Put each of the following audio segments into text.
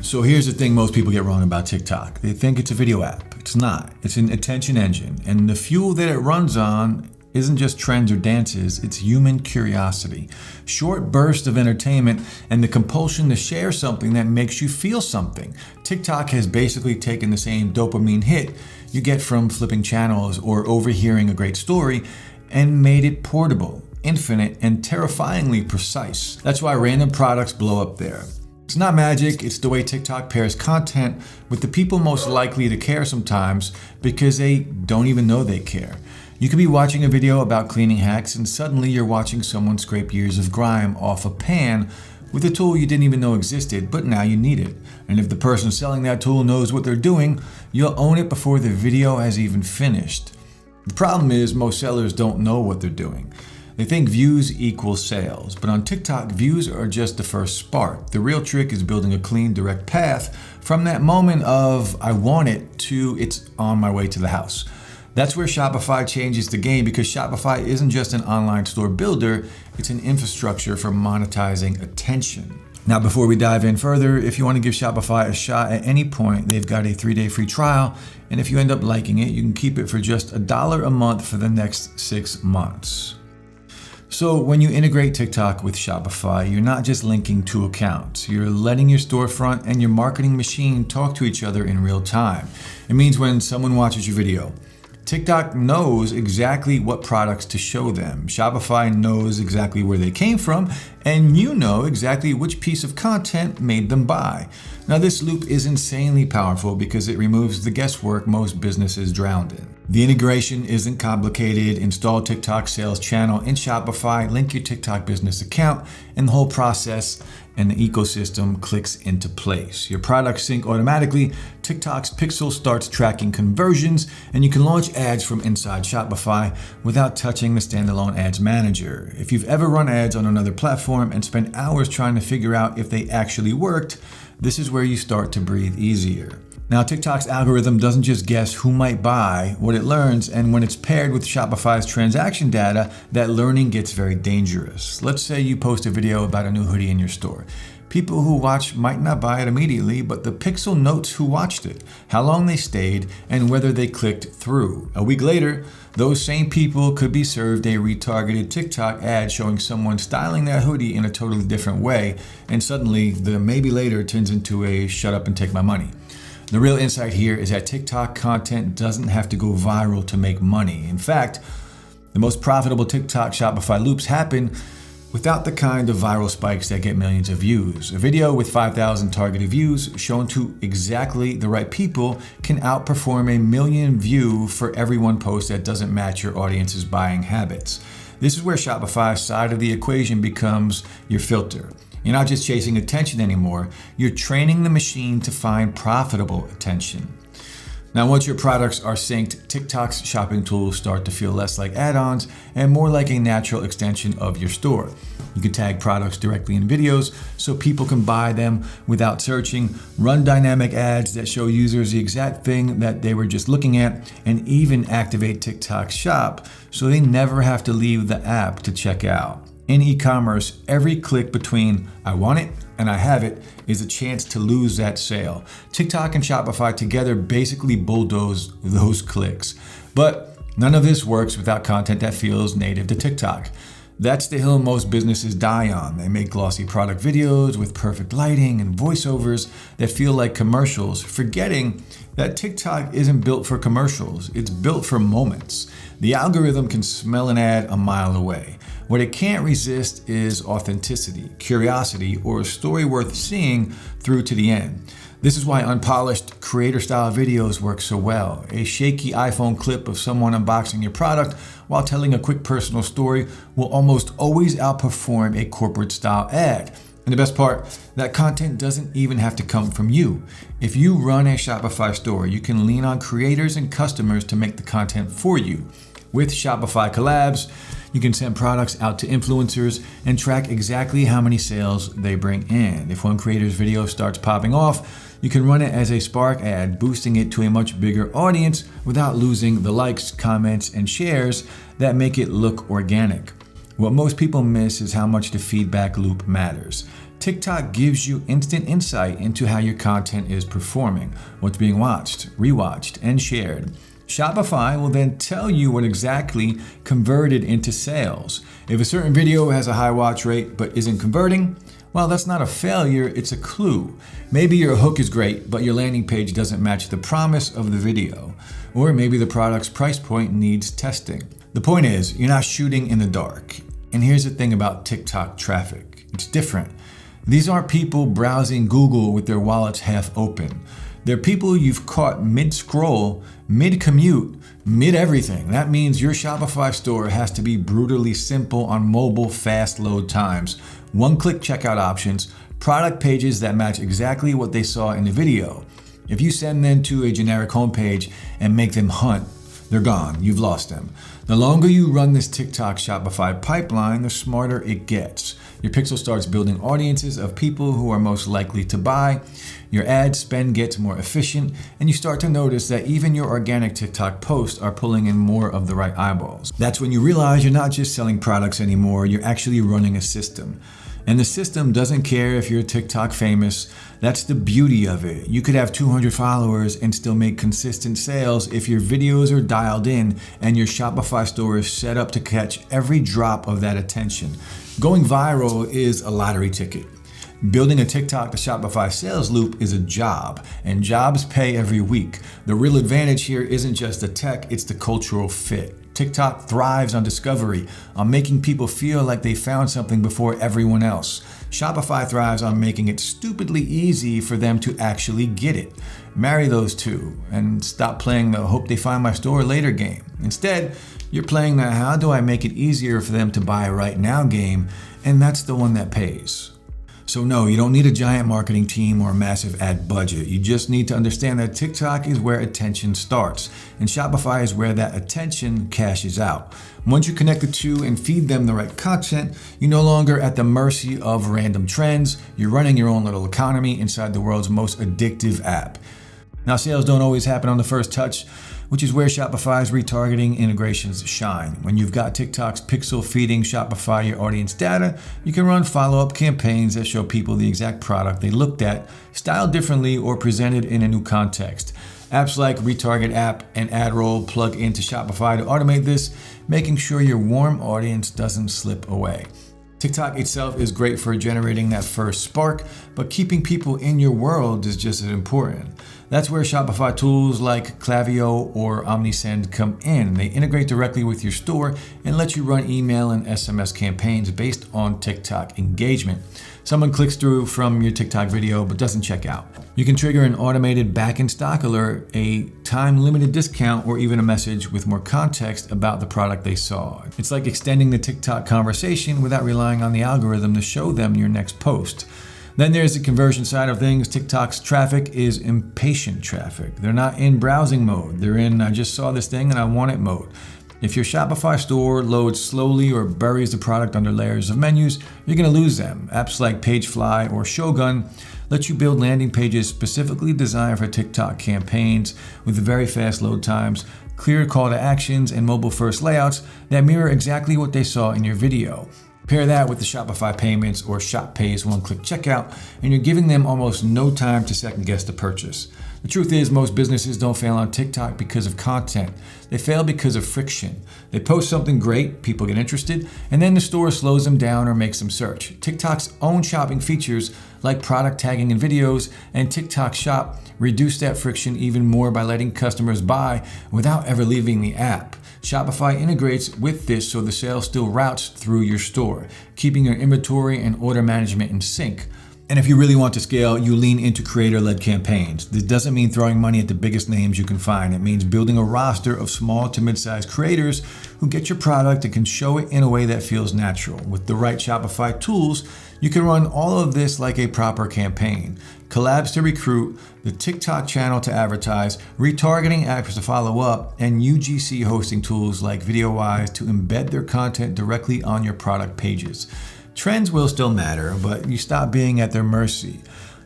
So here's the thing most people get wrong about TikTok. They think it's a video app. It's not. It's an attention engine. And the fuel that it runs on isn't just trends or dances, it's human curiosity. Short bursts of entertainment and the compulsion to share something that makes you feel something. TikTok has basically taken the same dopamine hit you get from flipping channels or overhearing a great story and made it portable, infinite, and terrifyingly precise. That's why random products blow up there. It's not magic, it's the way TikTok pairs content with the people most likely to care sometimes because they don't even know they care. You could be watching a video about cleaning hacks and suddenly you're watching someone scrape years of grime off a pan with a tool you didn't even know existed, but now you need it. And if the person selling that tool knows what they're doing, you'll own it before the video has even finished. The problem is most sellers don't know what they're doing. They think views equal sales, but on TikTok, views are just the first spark. The real trick is building a clean, direct path from that moment of I want it to it's on my way to the house. That's where Shopify changes the game because Shopify isn't just an online store builder, it's an infrastructure for monetizing attention. Now, before we dive in further, if you want to give Shopify a shot at any point, they've got a 3-day free trial. And if you end up liking it, you can keep it for just $1 a month for the next 6 months. So when you integrate TikTok with Shopify, you're not just linking two accounts. You're letting your storefront and your marketing machine talk to each other in real time. It means when someone watches your video, TikTok knows exactly what products to show them. Shopify knows exactly where they came from, and you know exactly which piece of content made them buy. Now, this loop is insanely powerful because it removes the guesswork most businesses drown in. The integration isn't complicated. Install TikTok sales channel in Shopify, link your TikTok business account, and the whole process and the ecosystem clicks into place. Your products sync automatically, TikTok's pixel starts tracking conversions, and you can launch ads from inside Shopify without touching the standalone ads manager. If you've ever run ads on another platform and spent hours trying to figure out if they actually worked, this is where you start to breathe easier. Now, TikTok's algorithm doesn't just guess who might buy, what it learns, and when it's paired with Shopify's transaction data, that learning gets very dangerous. Let's say you post a video about a new hoodie in your store. People who watch might not buy it immediately, but the pixel notes who watched it, how long they stayed, and whether they clicked through. A week later, those same people could be served a retargeted TikTok ad showing someone styling that hoodie in a totally different way, and suddenly the maybe later turns into a shut up and take my money. The real insight here is that TikTok content doesn't have to go viral to make money. In fact, the most profitable TikTok Shopify loops happen without the kind of viral spikes that get millions of views. A video with 5,000 targeted views shown to exactly the right people can outperform a million view for every one post that doesn't match your audience's buying habits. This is where Shopify's side of the equation becomes your filter. You're not just chasing attention anymore, you're training the machine to find profitable attention. Now, once your products are synced, TikTok's shopping tools start to feel less like add-ons and more like a natural extension of your store. You can tag products directly in videos so people can buy them without searching, run dynamic ads that show users the exact thing that they were just looking at, and even activate TikTok Shop so they never have to leave the app to check out. In e-commerce, every click between I want it and I have it is a chance to lose that sale. TikTok and Shopify together basically bulldoze those clicks. But none of this works without content that feels native to TikTok. That's the hill most businesses die on. They make glossy product videos with perfect lighting and voiceovers that feel like commercials, forgetting that TikTok isn't built for commercials, it's built for moments. The algorithm can smell an ad a mile away. What it can't resist is authenticity, curiosity, or a story worth seeing through to the end. This is why unpolished creator-style videos work so well. A shaky iPhone clip of someone unboxing your product while telling a quick personal story will almost always outperform a corporate-style ad. And the best part, that content doesn't even have to come from you. If you run a Shopify store, you can lean on creators and customers to make the content for you. With Shopify collabs, you can send products out to influencers and track exactly how many sales they bring in. If one creator's video starts popping off, you can run it as a Spark ad, boosting it to a much bigger audience without losing the likes, comments, and shares that make it look organic. What most people miss is how much the feedback loop matters. TikTok gives you instant insight into how your content is performing, what's being watched, rewatched, and shared. Shopify will then tell you what exactly converted into sales. If a certain video has a high watch rate but isn't converting, well, that's not a failure, it's a clue. Maybe your hook is great, but your landing page doesn't match the promise of the video. Or maybe the product's price point needs testing. The point is, you're not shooting in the dark. And here's the thing about TikTok traffic. It's different. These aren't people browsing Google with their wallets half open. They're people you've caught mid-scroll, mid-commute, mid-everything. That means your Shopify store has to be brutally simple on mobile fast load times, one-click checkout options, product pages that match exactly what they saw in the video. If you send them to a generic homepage and make them hunt, they're gone. You've lost them. The longer you run this TikTok Shopify pipeline, the smarter it gets. Your pixel starts building audiences of people who are most likely to buy. Your ad spend gets more efficient, and you start to notice that even your organic TikTok posts are pulling in more of the right eyeballs. That's when you realize you're not just selling products anymore, you're actually running a system. And the system doesn't care if you're TikTok famous. That's the beauty of it. You could have 200 followers and still make consistent sales if your videos are dialed in and your Shopify store is set up to catch every drop of that attention. Going viral is a lottery ticket. Building a TikTok to Shopify sales loop is a job, and jobs pay every week. The real advantage here isn't just the tech, it's the cultural fit. TikTok thrives on discovery, on making people feel like they found something before everyone else. Shopify thrives on making it stupidly easy for them to actually get it. Marry those two and stop playing the hope they find my store later game. Instead, you're playing the how do I make it easier for them to buy right now game, and that's the one that pays. So no, you don't need a giant marketing team or a massive ad budget. You just need to understand that TikTok is where attention starts, and Shopify is where that attention cashes out. Once you connect the two and feed them the right content, you're no longer at the mercy of random trends. You're running your own little economy inside the world's most addictive app. Now, sales don't always happen on the first touch, which is where Shopify's retargeting integrations shine. When you've got TikTok's pixel feeding Shopify your audience data, you can run follow-up campaigns that show people the exact product they looked at, styled differently or presented in a new context. Apps like Retarget App and AdRoll plug into Shopify to automate this, making sure your warm audience doesn't slip away. TikTok itself is great for generating that first spark, but keeping people in your world is just as important. That's where Shopify tools like Klaviyo or Omnisend come in. They integrate directly with your store and let you run email and SMS campaigns based on TikTok engagement. Someone clicks through from your TikTok video but doesn't check out. You can trigger an automated back-in-stock alert, a time-limited discount, or even a message with more context about the product they saw. It's like extending the TikTok conversation without relying on the algorithm to show them your next post. Then there's the conversion side of things. TikTok's traffic is impatient traffic. They're not in browsing mode. They're in I just saw this thing and I want it mode. If your Shopify store loads slowly or buries the product under layers of menus, you're going to lose them. Apps like Pagefly or Shogun let you build landing pages specifically designed for TikTok campaigns with very fast load times, clear call to actions, and mobile-first layouts that mirror exactly what they saw in your video. Pair that with the Shopify Payments or Shop Pay's one-click checkout, and you're giving them almost no time to second-guess the purchase. The truth is, most businesses don't fail on TikTok because of content. They fail because of friction. They post something great, people get interested, and then the store slows them down or makes them search. TikTok's own shopping features, like product tagging in videos and TikTok Shop, reduce that friction even more by letting customers buy without ever leaving the app. Shopify integrates with this so the sale still routes through your store, keeping your inventory and order management in sync. And if you really want to scale, you lean into creator-led campaigns. This doesn't mean throwing money at the biggest names you can find. It means building a roster of small to mid-sized creators who get your product and can show it in a way that feels natural. With the right Shopify tools, you can run all of this like a proper campaign. Collabs to recruit, the TikTok channel to advertise, retargeting apps to follow up, and UGC hosting tools like VideoWise to embed their content directly on your product pages. Trends will still matter, but you stop being at their mercy.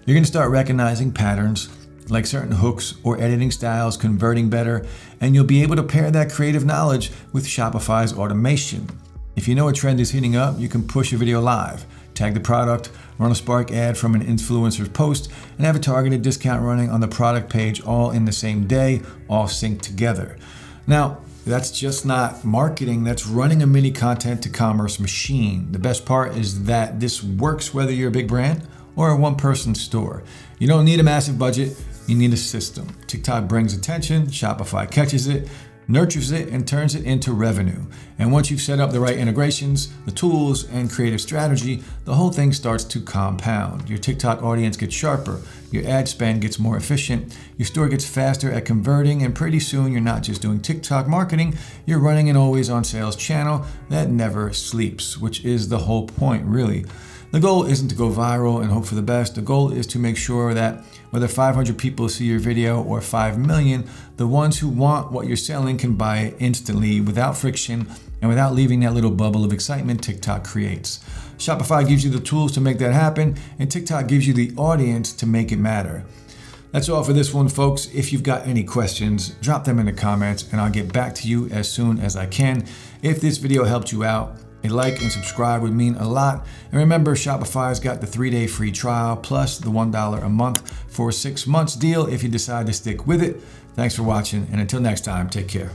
You're going to start recognizing patterns, like certain hooks or editing styles converting better, and you'll be able to pair that creative knowledge with Shopify's automation. If you know a trend is heating up, you can push a video live, tag the product, run a Spark ad from an influencer's post, and have a targeted discount running on the product page all in the same day, all synced together. Now, that's just not marketing, that's running a mini content to commerce machine. The best part is that this works whether you're a big brand or a one-person store. You don't need a massive budget, you need a system. TikTok brings attention, Shopify catches it, nurtures it, and turns it into revenue. And once you've set up the right integrations, the tools, and creative strategy, the whole thing starts to compound. Your TikTok audience gets sharper, your ad spend gets more efficient, your store gets faster at converting, and pretty soon you're not just doing TikTok marketing, you're running an always-on sales channel that never sleeps, which is the whole point, really. The goal isn't to go viral and hope for the best. The goal is to make sure that whether 500 people see your video or 5 million, the ones who want what you're selling can buy it instantly without friction and without leaving that little bubble of excitement TikTok creates. Shopify gives you the tools to make that happen, and TikTok gives you the audience to make it matter. That's all for this one, folks. If you've got any questions, drop them in the comments and I'll get back to you as soon as I can. If this video helped you out, a like and subscribe would mean a lot. And remember, Shopify's got the 3-day free trial plus the $1 a month for a 6 months deal if you decide to stick with it. Thanks for watching, and until next time, take care.